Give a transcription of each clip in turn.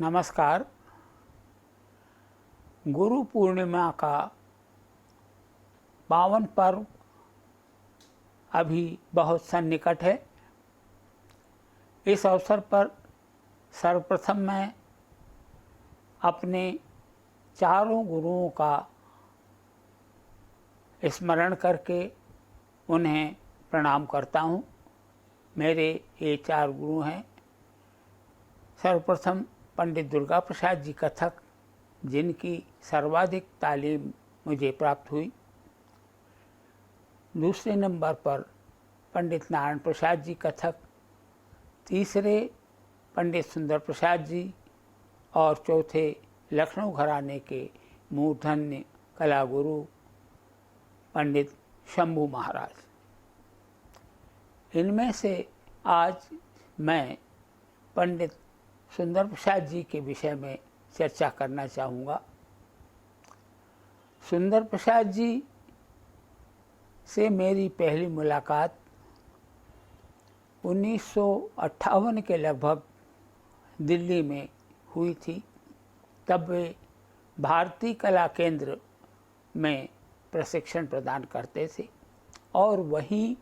नमस्कार। गुरु पूर्णिमा का पावन पर्व अभी बहुत सन्निकट है। इस अवसर पर सर्वप्रथम मैं अपने चारों गुरुओं का स्मरण करके उन्हें प्रणाम करता हूँ। मेरे ये चार गुरु हैं। सर्वप्रथम पंडित दुर्गा प्रसाद जी कथक, जिनकी सर्वाधिक तालीम मुझे प्राप्त हुई। दूसरे नंबर पर पंडित नारायण प्रसाद जी कथक, तीसरे पंडित सुंदर प्रसाद जी और चौथे लखनऊ घराने के मूर्धन्य कला गुरु पंडित शंभू महाराज। इनमें से आज मैं पंडित सुंदर प्रसाद जी के विषय में चर्चा करना चाहूँगा। सुंदर प्रसाद जी से मेरी पहली मुलाकात 1958 के लगभग दिल्ली में हुई थी। तब वे भारतीय कला केंद्र में प्रशिक्षण प्रदान करते थे और वहीं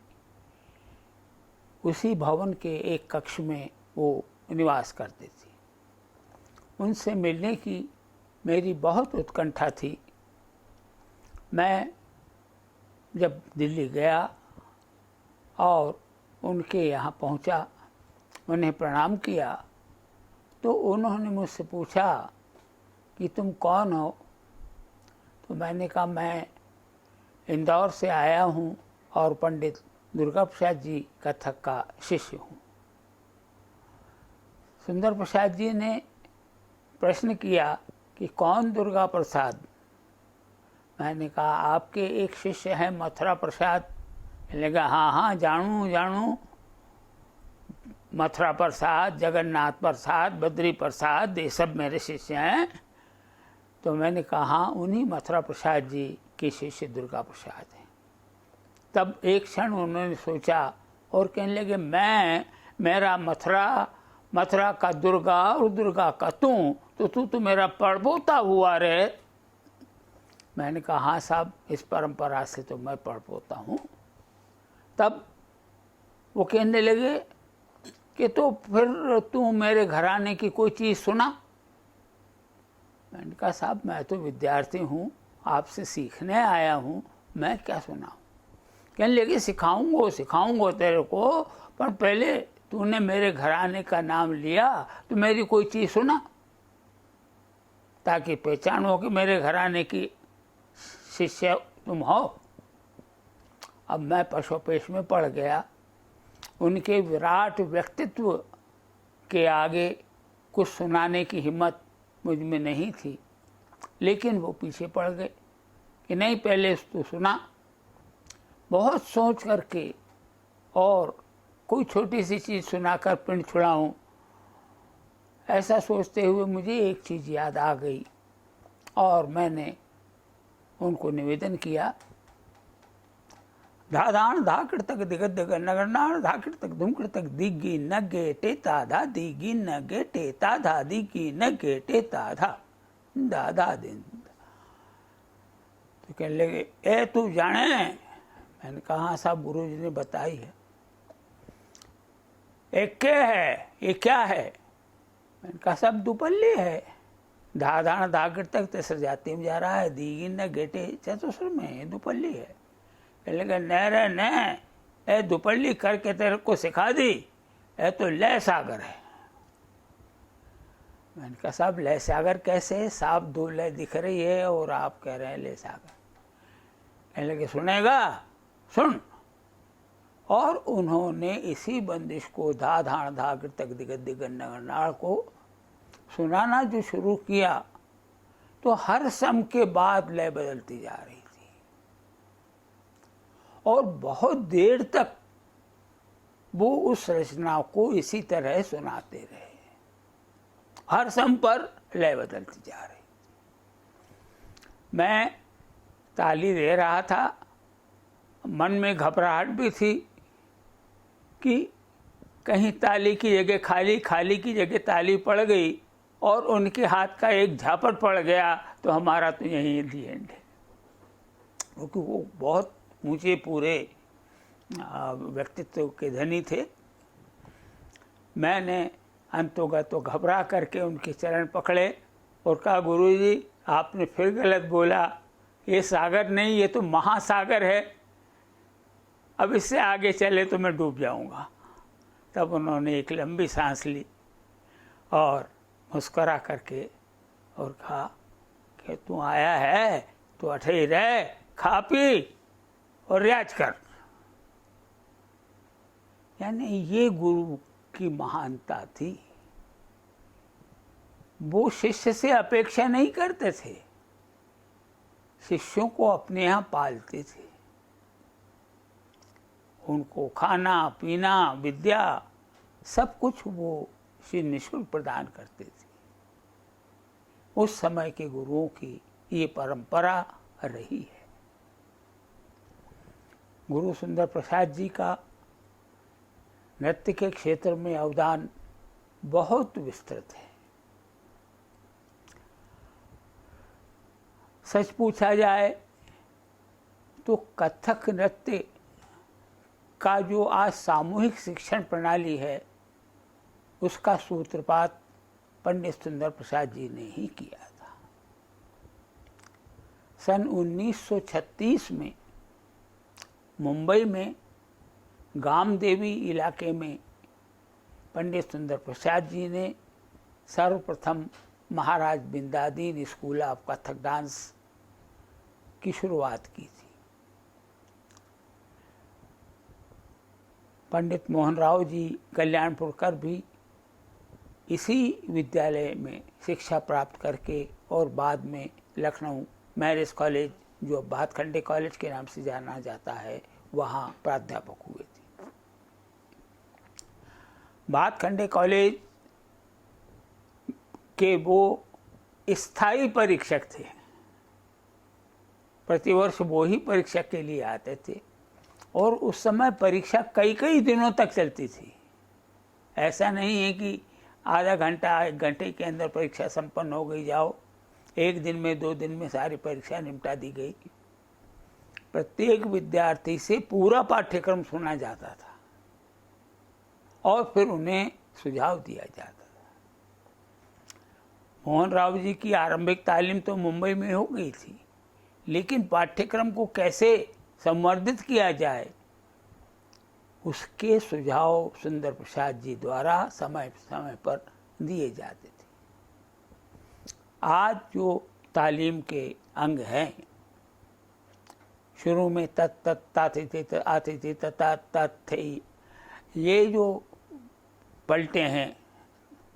उसी भवन के एक कक्ष में वो निवास करते थे। उनसे मिलने की मेरी बहुत उत्कंठा थी। मैं जब दिल्ली गया और उनके यहाँ पहुँचा, उन्हें प्रणाम किया, तो उन्होंने मुझसे पूछा कि तुम कौन हो। तो मैंने कहा मैं इंदौर से आया हूँ और पंडित दुर्गा प्रसाद जी कथक का शिष्य हूँ। सुंदर प्रसाद जी ने प्रश्न किया कि कौन दुर्गा प्रसाद। मैंने कहा आपके एक शिष्य हैं मथुरा प्रसाद। लगा हाँ जानू मथुरा प्रसाद, जगन्नाथ प्रसाद, बद्री प्रसाद, ये सब मेरे शिष्य हैं। तो मैंने कहा हाँ, उन्हीं मथुरा प्रसाद जी के शिष्य दुर्गा प्रसाद हैं। तब एक क्षण उन्होंने सोचा और कहने लगे मेरा मथुरा का दुर्गा और दुर्गा का तू मेरा पड़पोता हुआ रे। मैंने कहा हाँ साहब, इस परंपरा से तो मैं पड़पोता हूँ। तब वो कहने लगे कि तो फिर तू मेरे घराने की कोई चीज़ सुना। मैंने कहा साहब मैं तो विद्यार्थी हूँ, आपसे सीखने आया हूँ, मैं क्या सुनाऊँ। कहने लगे सिखाऊंगा तेरे को, पर पहले तूने मेरे घराने का नाम लिया तो मेरी कोई चीज़ सुना, ताकि पहचान हो कि मेरे घराने की शिष्य तुम हो। अब मैं पशुपेश में पड़ गया। उनके विराट व्यक्तित्व के आगे कुछ सुनाने की हिम्मत मुझ में नहीं थी, लेकिन वो पीछे पड़ गए कि नहीं पहले तू सुना। बहुत सोच करके और कोई छोटी सी चीज़ सुनाकर पिंड छुड़ाऊँ, ऐसा सोचते हुए मुझे एक चीज़ याद आ गई और मैंने उनको निवेदन किया। धादान धाकड़ तक दिगद नगरनाण धाकड़ तक धुमकड़ तक दिग्गी नगे टेता धा दिग्गी नगे टेता धा दिग्गी नगे टेता धा दादा दिन। तो कहने लगे ए तू जाने। मैंने कहा हाँ साहब, गुरु जी ने बताई है। एक क्या है, ये क्या है। मैंने कहा सब दुपल्ली है। धाधाण धागड़ तक तेसर जाति में जा रहा है, दीगी न गेटे चतुस्र में दुपल्ली है। लगा नहरे न ए दुपल्ली करके तेरे को सिखा दी, ए तो लय सागर है। मैंने कहा साहब लय सागर कैसे, साफ दो लय दिख रही है और आप कह रहे हैं लय सागर। कहने लगे सुनेगा, सुन। और उन्होंने इसी बंदिश को धा धाण धागड़ तक दिगद दिगन नगरनाड़ को सुनाना जो शुरू किया, तो हर सम के बाद लय बदलती जा रही थी और बहुत देर तक वो उस रचना को इसी तरह सुनाते रहे। हर सम पर लय बदलती जा रही। मैं ताली दे रहा था, मन में घबराहट भी थी कि कहीं ताली की जगह खाली, खाली की जगह ताली पड़ गई और उनके हाथ का एक झापट पड़ गया तो हमारा तो यहीं दी एंड है। क्योंकि वो बहुत ऊंचे पूरे व्यक्तित्व के धनी थे। मैंने अंतोगत तो घबरा करके उनके चरण पकड़े और कहा, गुरुजी आपने फिर गलत बोला, ये सागर नहीं, ये तो महासागर है, अब इससे आगे चले तो मैं डूब जाऊंगा। तब उन्होंने एक लंबी सांस ली और मुस्करा करके और कहा कि तू आया है तो अठे ही रह, खा पी और रियाज कर। यानी ये गुरु की महानता थी। वो शिष्य से अपेक्षा नहीं करते थे, शिष्यों को अपने यहाँ पालते थे, उनको खाना पीना विद्या सब कुछ वो निःशुल्क प्रदान करते थे। उस समय के गुरुओं की ये परंपरा रही है। गुरु सुंदर प्रसाद जी का नृत्य के क्षेत्र में अवदान बहुत विस्तृत है। सच पूछा जाए तो कथक नृत्य का जो आज सामूहिक शिक्षण प्रणाली है, उसका सूत्रपात पंडित सुंदर प्रसाद जी ने ही किया था। सन 1936 में मुंबई में गामदेवी इलाके में पंडित सुंदर प्रसाद जी ने सर्वप्रथम Maharaj Bindadin school of Kathak dance की शुरुआत की थी। पंडित मोहन राव जी कल्याणपुरकर भी इसी विद्यालय में शिक्षा प्राप्त करके और बाद में लखनऊ मैरिज कॉलेज, जो अब भातखंडे कॉलेज के नाम से जाना जाता है, वहाँ प्राध्यापक हुए थे। भातखंडे कॉलेज के वो स्थायी परीक्षक थे, प्रतिवर्ष वो ही परीक्षा के लिए आते थे और उस समय परीक्षा कई कई दिनों तक चलती थी। ऐसा नहीं है कि आधा घंटा 1 घंटे के अंदर परीक्षा संपन्न हो गई, जाओ, 1 दिन में 2 दिन में सारी परीक्षा निपटा दी गई। प्रत्येक विद्यार्थी से पूरा पाठ्यक्रम सुना जाता था और फिर उन्हें सुझाव दिया जाता था। मोहन राव जी की आरंभिक तालीम तो मुंबई में हो गई थी, लेकिन पाठ्यक्रम को कैसे संवर्धित किया जाए, उसके सुझाव सुंदर प्रसाद जी द्वारा समय समय पर दिए जाते थे। आज जो तालीम के अंग हैं, शुरू में तत् तत् आते थे तत् थे, ये जो पलटे हैं,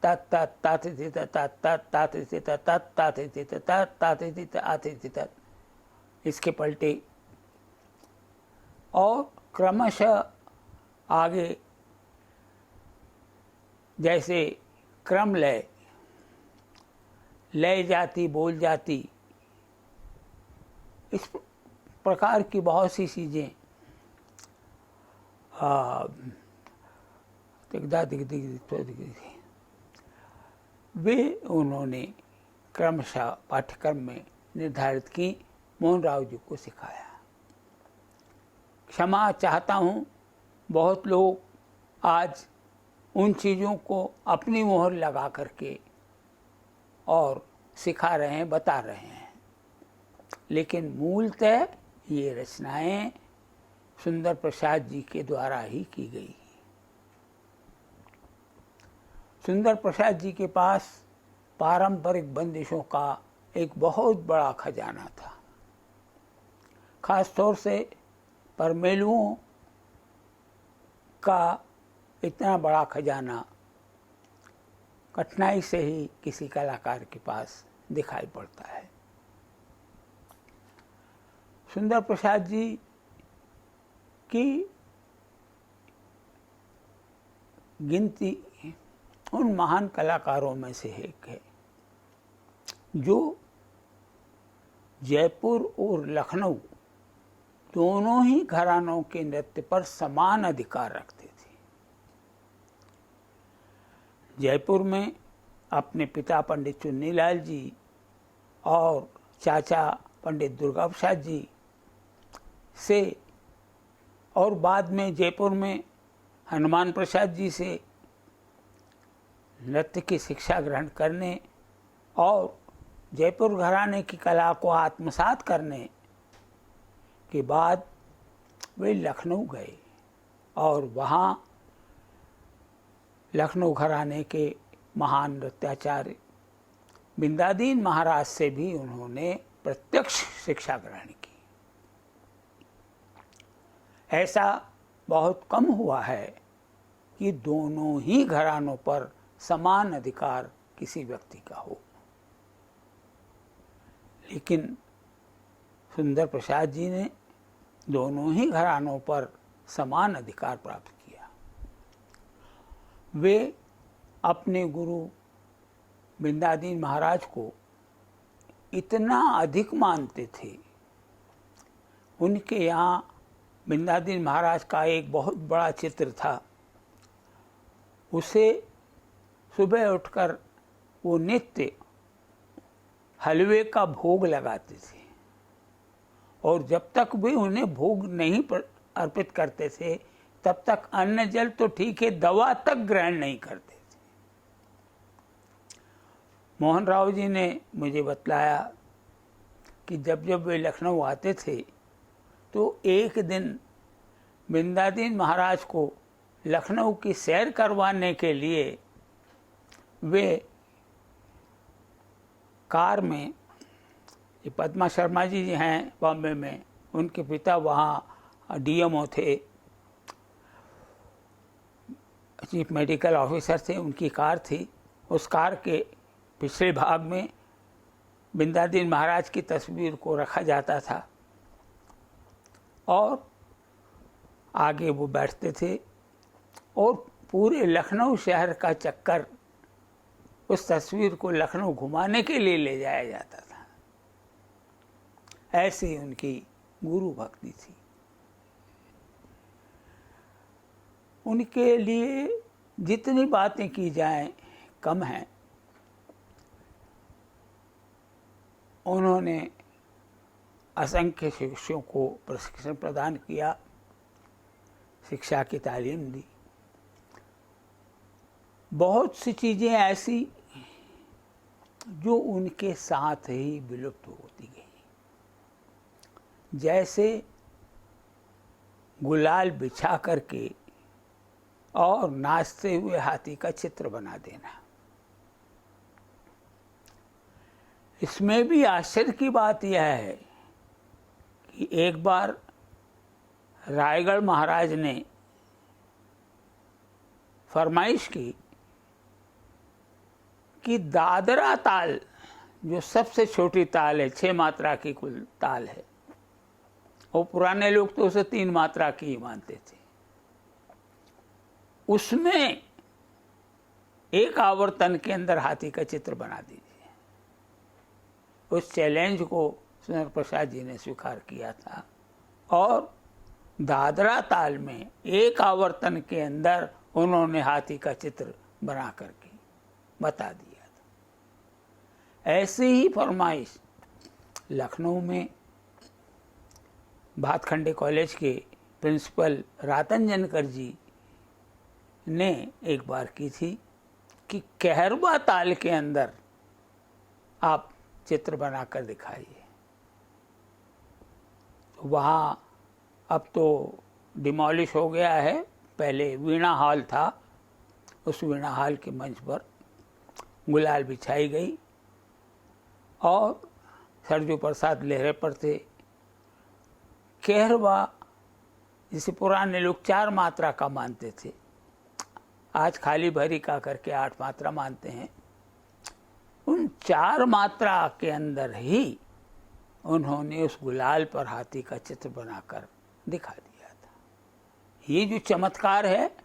तत् तत् आते थे तत् आते थे तत् आते थे तत् आते थे आते थे तत्, इसके पलटे और क्रमशः आगे जैसे क्रम लय, लय जाती, बोल जाती, इस प्रकार की बहुत सी चीज़ें वे उन्होंने क्रमशः पाठ्यक्रम में निर्धारित की, मोहन राव जी को सिखाया। क्षमा चाहता हूँ, बहुत लोग आज उन चीज़ों को अपनी मोहर लगा करके और सिखा रहे हैं, बता रहे हैं, लेकिन मूलतः ये रचनाएं सुंदर प्रसाद जी के द्वारा ही की गई। सुंदर प्रसाद जी के पास पारंपरिक बंदिशों का एक बहुत बड़ा खजाना था। खास तौर से परमेलुओं का इतना बड़ा खजाना कठिनाई से ही किसी कलाकार के पास दिखाई पड़ता है। सुंदर प्रसाद जी की गिनती उन महान कलाकारों में से एक है जो जयपुर और लखनऊ दोनों ही घरानों के नृत्य पर समान अधिकार रखते थे। जयपुर में अपने पिता पंडित चुन्नीलाल जी और चाचा पंडित दुर्गा प्रसाद जी से और बाद में जयपुर में हनुमान प्रसाद जी से नृत्य की शिक्षा ग्रहण करने और जयपुर घराने की कला को आत्मसात करने के बाद वे लखनऊ गए और वहाँ लखनऊ घराने के महान नृत्याचार्य बिंदादीन महाराज से भी उन्होंने प्रत्यक्ष शिक्षा ग्रहण की। ऐसा बहुत कम हुआ है कि दोनों ही घरानों पर समान अधिकार किसी व्यक्ति का हो, लेकिन सुंदर प्रसाद जी ने दोनों ही घरानों पर समान अधिकार प्राप्त किया। वे अपने गुरु बिंदादीन महाराज को इतना अधिक मानते थे। उनके यहाँ बिंदादीन महाराज का एक बहुत बड़ा चित्र था। उसे सुबह उठकर वो नित्य हलवे का भोग लगाते थे और जब तक भी उन्हें भोग नहीं अर्पित करते थे तब तक अन्न जल तो ठीक है, दवा तक ग्रहण नहीं करते थे। मोहन राव जी ने मुझे बतलाया कि जब जब वे लखनऊ आते थे तो एक दिन बिंदादीन महाराज को लखनऊ की सैर करवाने के लिए वे कार में, ये पद्मा शर्मा जी हैं बॉम्बे में, उनके पिता वहाँ डीएमओ थे, चीफ मेडिकल ऑफिसर थे, उनकी कार थी। उस कार के पिछले भाग में बिंदादीन महाराज की तस्वीर को रखा जाता था और आगे वो बैठते थे और पूरे लखनऊ शहर का चक्कर उस तस्वीर को लखनऊ घुमाने के लिए ले जाया जाता था। ऐसी उनकी गुरु भक्ति थी। उनके लिए जितनी बातें की जाएं कम हैं। उन्होंने असंख्य शिष्यों को प्रशिक्षण प्रदान किया, शिक्षा की तालीम दी। बहुत सी चीज़ें ऐसी जो उनके साथ ही विलुप्त होती गई, जैसे गुलाल बिछा करके और नाचते हुए हाथी का चित्र बना देना। इसमें भी आश्चर्य की बात यह है कि एक बार रायगढ़ महाराज ने फरमाइश की कि दादरा ताल, जो सबसे छोटी ताल है, 6 मात्रा की कुल ताल है, और पुराने लोग तो उसे 3 मात्रा की ही मानते थे, उसमें एक आवर्तन के अंदर हाथी का चित्र बना दीजिए। उस चैलेंज को सुंदर प्रसाद जी ने स्वीकार किया था और दादरा ताल में एक आवर्तन के अंदर उन्होंने हाथी का चित्र बना करके बता दिया था। ऐसी ही फरमाइश लखनऊ में भातखंडे कॉलेज के प्रिंसिपल रातन जनकर जी ने एक बार की थी कि कहरबा ताल के अंदर आप चित्र बनाकर दिखाइए। वहाँ अब तो डिमोलिश हो गया है, पहले वीणा हॉल था, उस वीणा हॉल के मंच पर गुलाल बिछाई गई और सरजू प्रसाद लहरे पर थे। कहरवा जिसे पुराने लोग 4 मात्रा का मानते थे, आज खाली भरी का करके 8 मात्रा मानते हैं। उन 4 मात्रा के अंदर ही उन्होंने उस गुलाल पर हाथी का चित्र बनाकर दिखा दिया था। ये जो चमत्कार है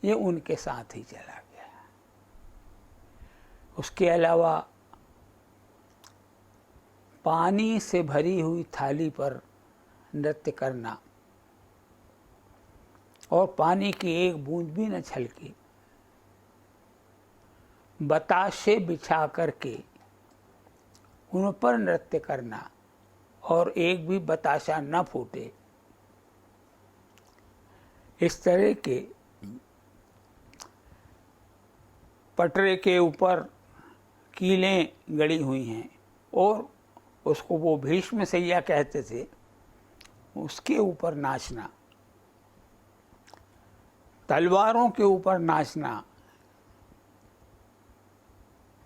ये उनके साथ ही चला गया। उसके अलावा पानी से भरी हुई थाली पर नृत्य करना और पानी की एक बूंद भी न छलकी, बताशे बिछा करके उन पर नृत्य करना और एक भी बताशा न फूटे, इस तरह के पटरे के ऊपर कीलें गड़ी हुई हैं और उसको वो भीष्म सैया कहते थे, उसके ऊपर नाचना, तलवारों के ऊपर नाचना,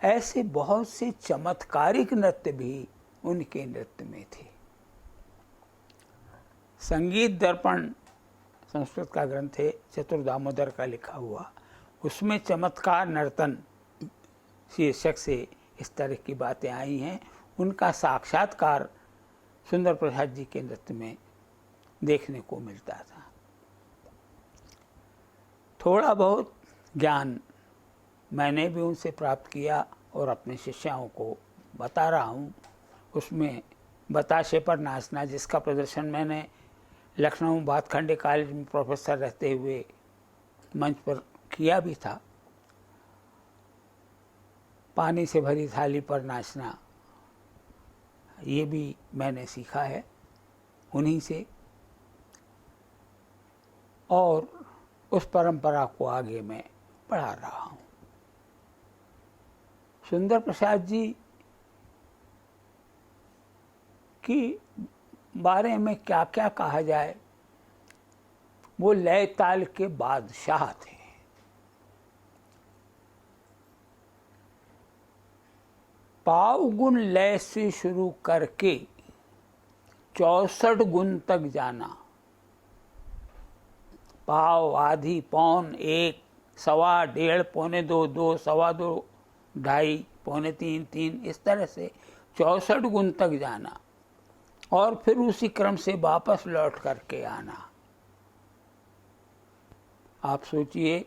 ऐसे बहुत से चमत्कारिक नृत्य भी उनके नृत्य में थे। संगीत दर्पण संस्कृत का ग्रंथ है, चतुर्दामोदर का लिखा हुआ, उसमें चमत्कार नर्तन शीर्षक से इस तरह की बातें आई हैं। उनका साक्षात्कार सुंदर प्रसाद जी के नृत्य में देखने को मिलता था। थोड़ा बहुत ज्ञान मैंने भी उनसे प्राप्त किया और अपने शिष्यों को बता रहा हूँ। उसमें बताशे पर नाचना, जिसका प्रदर्शन मैंने लखनऊ भातखंडे कॉलेज में प्रोफेसर रहते हुए मंच पर किया भी था। पानी से भरी थाली पर नाचना, ये भी मैंने सीखा है उन्हीं से, और उस परंपरा को आगे मैं बढ़ा रहा हूँ। सुंदर प्रसाद जी की बारे में क्या क्या कहा जाए, वो लय ताल के बादशाह थे। पाव गुण लय से शुरू करके 64 गुण तक जाना। पाव, आधी, पौन, एक, सवा, डेढ़, पौने दो, दो, सवा दो, ढाई, पौने तीन, तीन, इस तरह से 64 गुण तक जाना और फिर उसी क्रम से वापस लौट करके आना। आप सोचिए,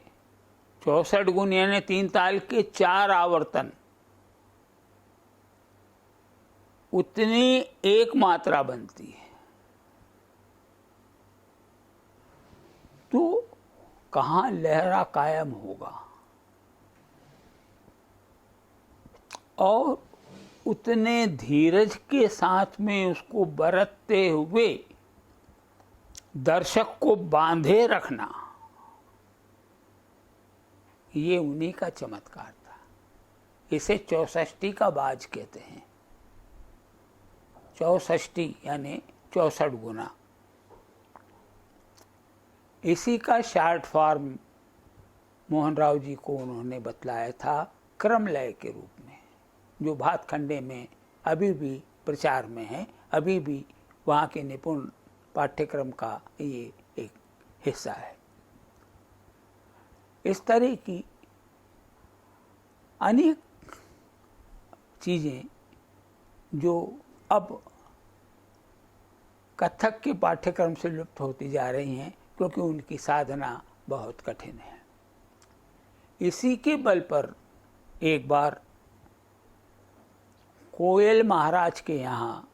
64 गुण यानी 3 ताल के 4 आवर्तन, उतनी एक मात्रा बनती है। तो कहाँ लहरा कायम होगा, और उतने धीरज के साथ में उसको बरतते हुए दर्शक को बांधे रखना, ये उन्हीं का चमत्कार था। इसे 64 का बाज कहते हैं। 64 यानी 64 गुना। इसी का शार्ट फॉर्म मोहन राव जी को उन्होंने बतलाया था क्रम लय के रूप में, जो भातखंडे में अभी भी प्रचार में है, अभी भी वहाँ के निपुण पाठ्यक्रम का ये एक हिस्सा है। इस तरह की अनेक चीज़ें जो अब कथक के पाठ्यक्रम से लुप्त होती जा रही हैं, क्योंकि उनकी साधना बहुत कठिन है। इसी के बल पर एक बार कोयल महाराज के यहाँ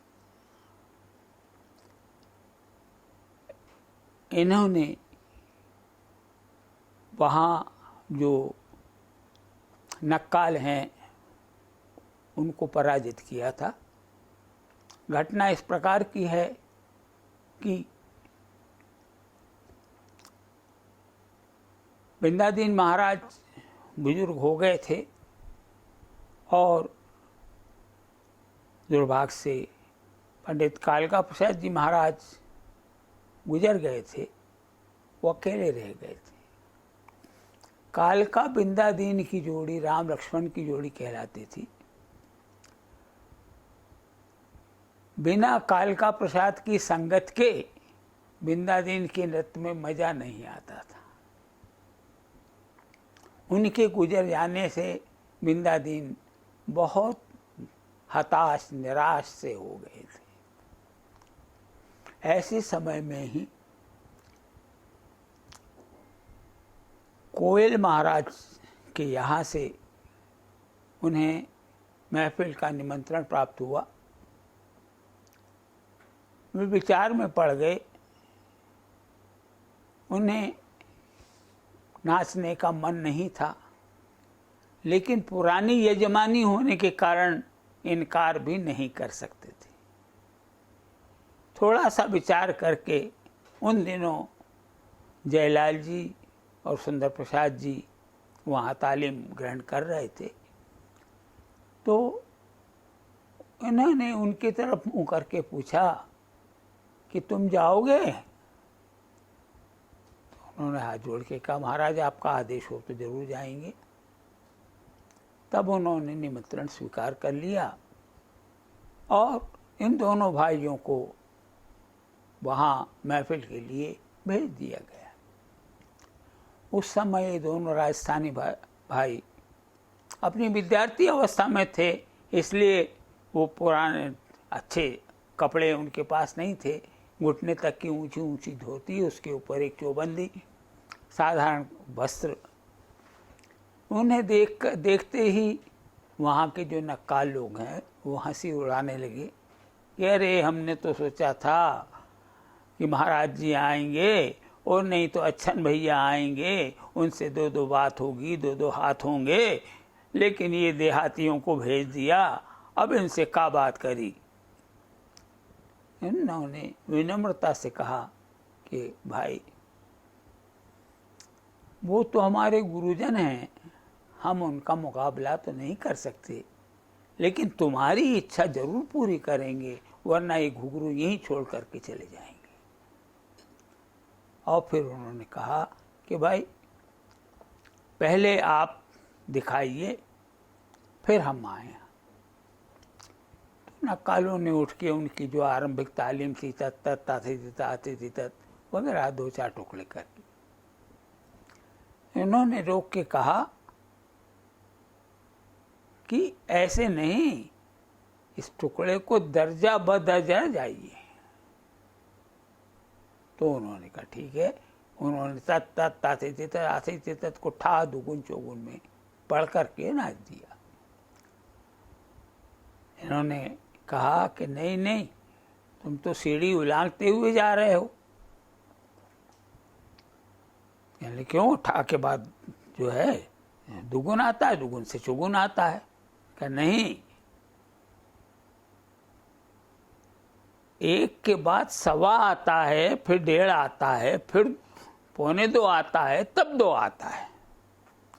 इन्होंने वहाँ जो नक्काल हैं उनको पराजित किया था। घटना इस प्रकार की है कि बिंदादीन महाराज बुजुर्ग हो गए थे और दुर्भाग्य से पंडित कालका प्रसाद जी महाराज गुजर गए थे, वो अकेले रह गए थे। कालका बिंदादीन की जोड़ी राम लक्ष्मण की जोड़ी कहलाती थी। बिना कालका प्रसाद की संगत के बिंदादीन के नृत्य में मजा नहीं आता था। उनके गुजर जाने से बिंदादीन बहुत हताश निराश से हो गए थे। ऐसे समय में ही कोयल महाराज के यहाँ से उन्हें महफिल का निमंत्रण प्राप्त हुआ। वे विचार में पड़ गए। उन्हें नाचने का मन नहीं था, लेकिन पुरानी यजमानी होने के कारण इनकार भी नहीं कर सकते थे। थोड़ा सा विचार करके उन दिनों जयलाल जी और सुंदर प्रसाद जी वहाँ तालीम ग्रहण कर रहे थे, तो इन्होंने उनकी तरफ मुँह करके पूछा कि तुम जाओगे? तो उन्होंने हाथ जोड़ के कहा महाराज आपका आदेश हो तो जरूर जाएंगे। तब उन्होंने निमंत्रण स्वीकार कर लिया और इन दोनों भाइयों को वहाँ महफिल के लिए भेज दिया गया। उस समय ये दोनों राजस्थानी भाई अपनी विद्यार्थी अवस्था में थे, इसलिए वो पुराने अच्छे कपड़े उनके पास नहीं थे। घुटने तक की ऊंची ऊंची धोती, उसके ऊपर एक चौबंदी, साधारण वस्त्र। उन्हें देखते ही वहाँ के जो नक्काल लोग हैं वो हंसी उड़ाने लगे कि अरे हमने तो सोचा था कि महाराज जी आएंगे और नहीं तो अच्छन भैया आएंगे, उनसे दो दो बात होगी, दो दो हाथ होंगे, लेकिन ये देहातियों को भेज दिया, अब इनसे क्या बात करी। इन्होंने विनम्रता से कहा कि भाई वो तो हमारे गुरुजन हैं, हम उनका मुकाबला तो नहीं कर सकते, लेकिन तुम्हारी इच्छा जरूर पूरी करेंगे, वरना ये घुघरू यहीं छोड़ करके चले जाएंगे। और फिर उन्होंने कहा कि भाई पहले आप दिखाइए फिर हम आए। तो नक्कालों ने उठ के उनकी जो आरंभिक तालीम थी तत् आती थी तत् वगैरह दो चार टुकड़े करके इन्होंने रोक के कहा कि ऐसे नहीं, इस टुकड़े को दर्जा बदर्जा जाइए। तो उन्होंने कहा ठीक है। उन्होंने तत् आते तत् को ठा दुगुन चौगुन में पढ़ करके नाच दिया। इन्होंने कहा कि नहीं नहीं, तुम तो सीढ़ी उलांघते हुए जा रहे हो। यानी क्यों? ठा के बाद जो है दुगुन आता है, दुगुन से चौगुन आता है। क्या नहीं, एक के बाद सवा आता है, फिर डेढ़ आता है, फिर पौने दो आता है, तब दो आता है।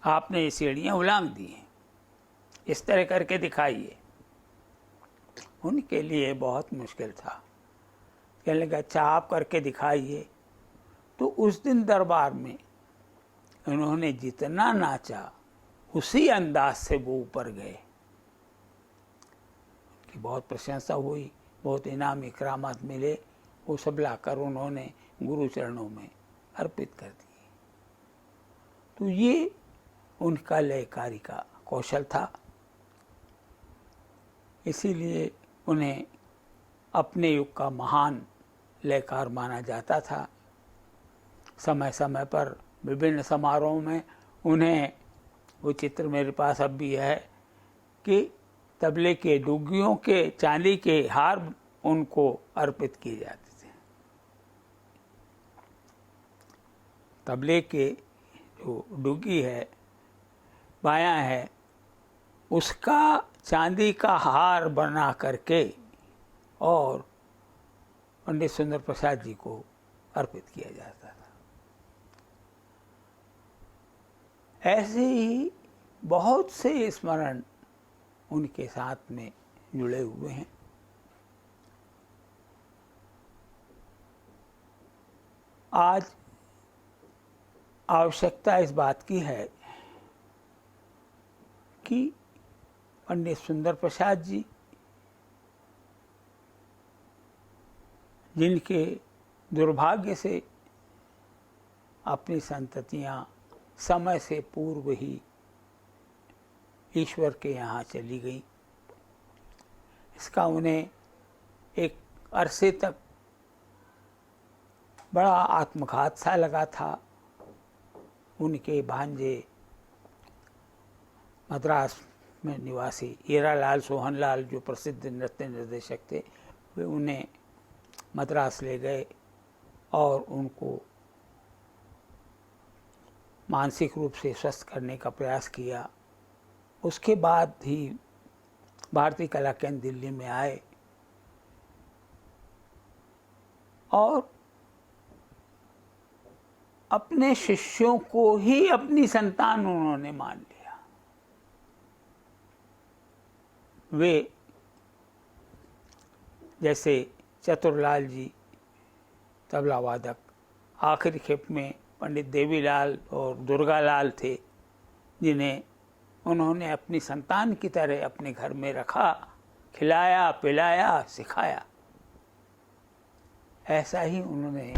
आपने ये सीढ़ियाँ उलांघ दी हैं, इस तरह करके दिखाइए। उनके लिए बहुत मुश्किल था। कहने लगा अच्छा आप करके दिखाइए। तो उस दिन दरबार में उन्होंने जितना नाचा उसी अंदाज से वो ऊपर गए। उनकी बहुत प्रशंसा हुई, बहुत इनाम इकरामात मिले। वो सब लाकर उन्होंने गुरु चरणों में अर्पित कर दिए। तो ये उनका लयकारी का कौशल था। इसीलिए उन्हें अपने युग का महान लयकार माना जाता था। समय समय पर विभिन्न समारोहों में उन्हें, वो चित्र मेरे पास अब भी है, कि तबले के डुग्गियों के चांदी के हार उनको अर्पित किए जाते थे। तबले के जो डुग्गी है, बायां है, उसका चांदी का हार बना करके और पंडित सुंदर प्रसाद जी को अर्पित किया जाता था। ऐसे ही बहुत से स्मरण उनके साथ में जुड़े हुए हैं। आज आवश्यकता इस बात की है कि पंडित सुंदर प्रसाद जी, जिनके दुर्भाग्य से अपनी संततियां समय से पूर्व ही ईश्वर के यहाँ चली गई, इसका उन्हें एक अरसे तक बड़ा आत्मघात सा लगा था। उनके भांजे मद्रास में निवासी हीरालाल सोहनलाल, जो प्रसिद्ध नृत्य निर्देशक थे, वे उन्हें मद्रास ले गए और उनको मानसिक रूप से स्वस्थ करने का प्रयास किया। उसके बाद ही भारतीय कला केंद्र दिल्ली में आए और अपने शिष्यों को ही अपनी संतान उन्होंने मान लिया। वे जैसे चतुरलाल जी तबला वादक, आखिरी खेप में पंडित देवीलाल और दुर्गालाल थे, जिन्हें उन्होंने अपनी संतान की तरह अपने घर में रखा, खिलाया पिलाया सिखाया। ऐसा ही उन्होंने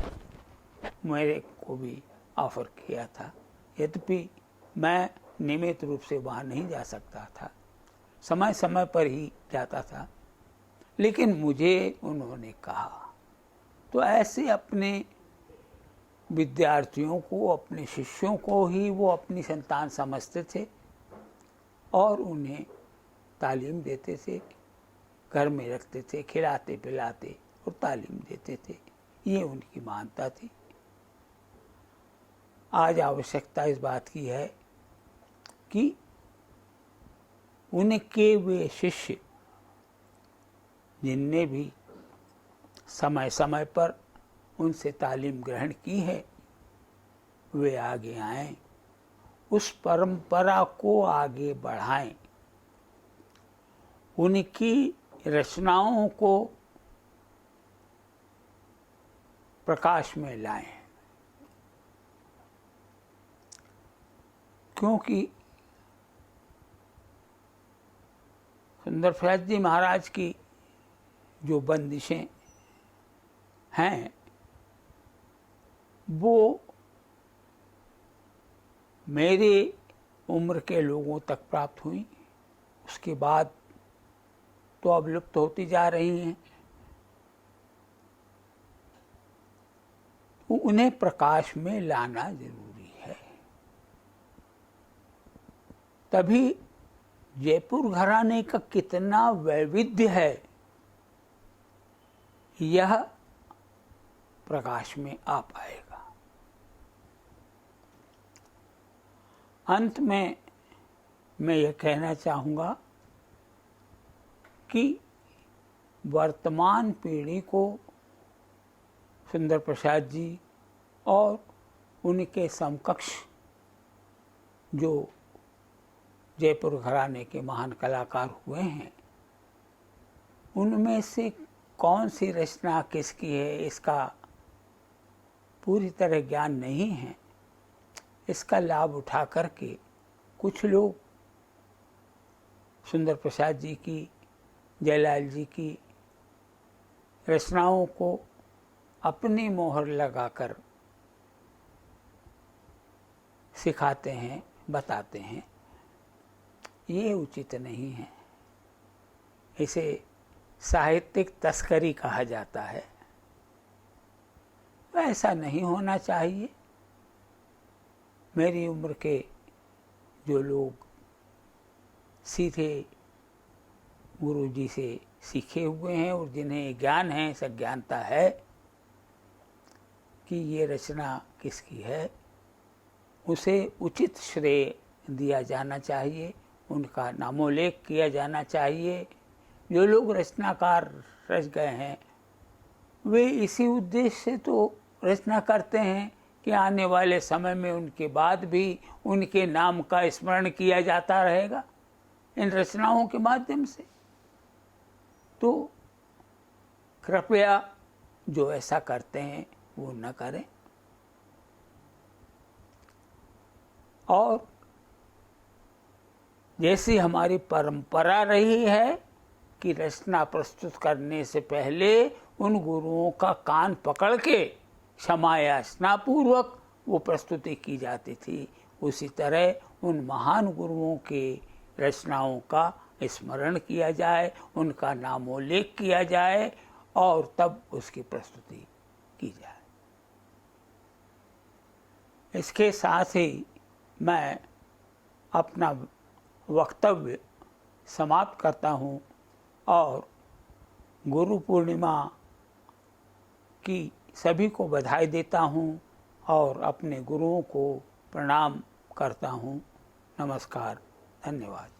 मेरे को भी ऑफर किया था। यद्यपि मैं नियमित रूप से वहाँ नहीं जा सकता था, समय समय पर ही जाता था, लेकिन मुझे उन्होंने कहा। तो ऐसे अपने विद्यार्थियों को, अपने शिष्यों को ही वो अपनी संतान समझते थे और उन्हें तालीम देते थे, घर में रखते थे, खिलाते पिलाते और तालीम देते थे। ये उनकी मान्यता थी। आज आवश्यकता इस बात की है कि उनके वे शिष्य जिनने भी समय समय पर उनसे तालीम ग्रहण की है, वे आगे आएं, उस परंपरा को आगे बढ़ाएं, उनकी रचनाओं को प्रकाश में लाएं। क्योंकि सुंदर प्रसाद जी महाराज की जो बंदिशें हैं वो मेरे उम्र के लोगों तक प्राप्त हुई, उसके बाद तो अब लुप्त होती जा रही हैं। उन्हें प्रकाश में लाना जरूरी है, तभी जयपुर घराने का कितना वैविध्य है यह प्रकाश में आ पाएगा। अंत में मैं यह कहना चाहूँगा कि वर्तमान पीढ़ी को सुंदर प्रसाद जी और उनके समकक्ष जो जयपुर घराने के महान कलाकार हुए हैं, उनमें से कौन सी रचना किसकी है इसका पूरी तरह ज्ञान नहीं है। इसका लाभ उठा करके कुछ लोग सुंदर प्रसाद जी की, जयलाल जी की रचनाओं को अपनी मोहर लगाकर सिखाते हैं, बताते हैं। ये उचित नहीं है, इसे साहित्यिक तस्करी कहा जाता है। तो ऐसा नहीं होना चाहिए। मेरी उम्र के जो लोग सीधे गुरु जी से सीखे हुए हैं और जिन्हें ज्ञान है, सज्ञानता है कि ये रचना किसकी है, उसे उचित श्रेय दिया जाना चाहिए, उनका नामोल्लेख किया जाना चाहिए। जो लोग रचनाकार रच गए हैं वे इसी उद्देश्य से तो रचना करते हैं कि आने वाले समय में उनके बाद भी उनके नाम का स्मरण किया जाता रहेगा इन रचनाओं के माध्यम से। तो कृपया जो ऐसा करते हैं वो न करें। और जैसी हमारी परंपरा रही है कि रचना प्रस्तुत करने से पहले उन गुरुओं का कान पकड़ के क्षमा याचना पूर्वक वो प्रस्तुति की जाती थी, उसी तरह उन महान गुरुओं के रचनाओं का स्मरण किया जाए, उनका नामोल्लेख किया जाए और तब उसकी प्रस्तुति की जाए। इसके साथ ही मैं अपना वक्तव्य समाप्त करता हूँ और गुरु पूर्णिमा की सभी को बधाई देता हूँ और अपने गुरुओं को प्रणाम करता हूँ। नमस्कार, धन्यवाद।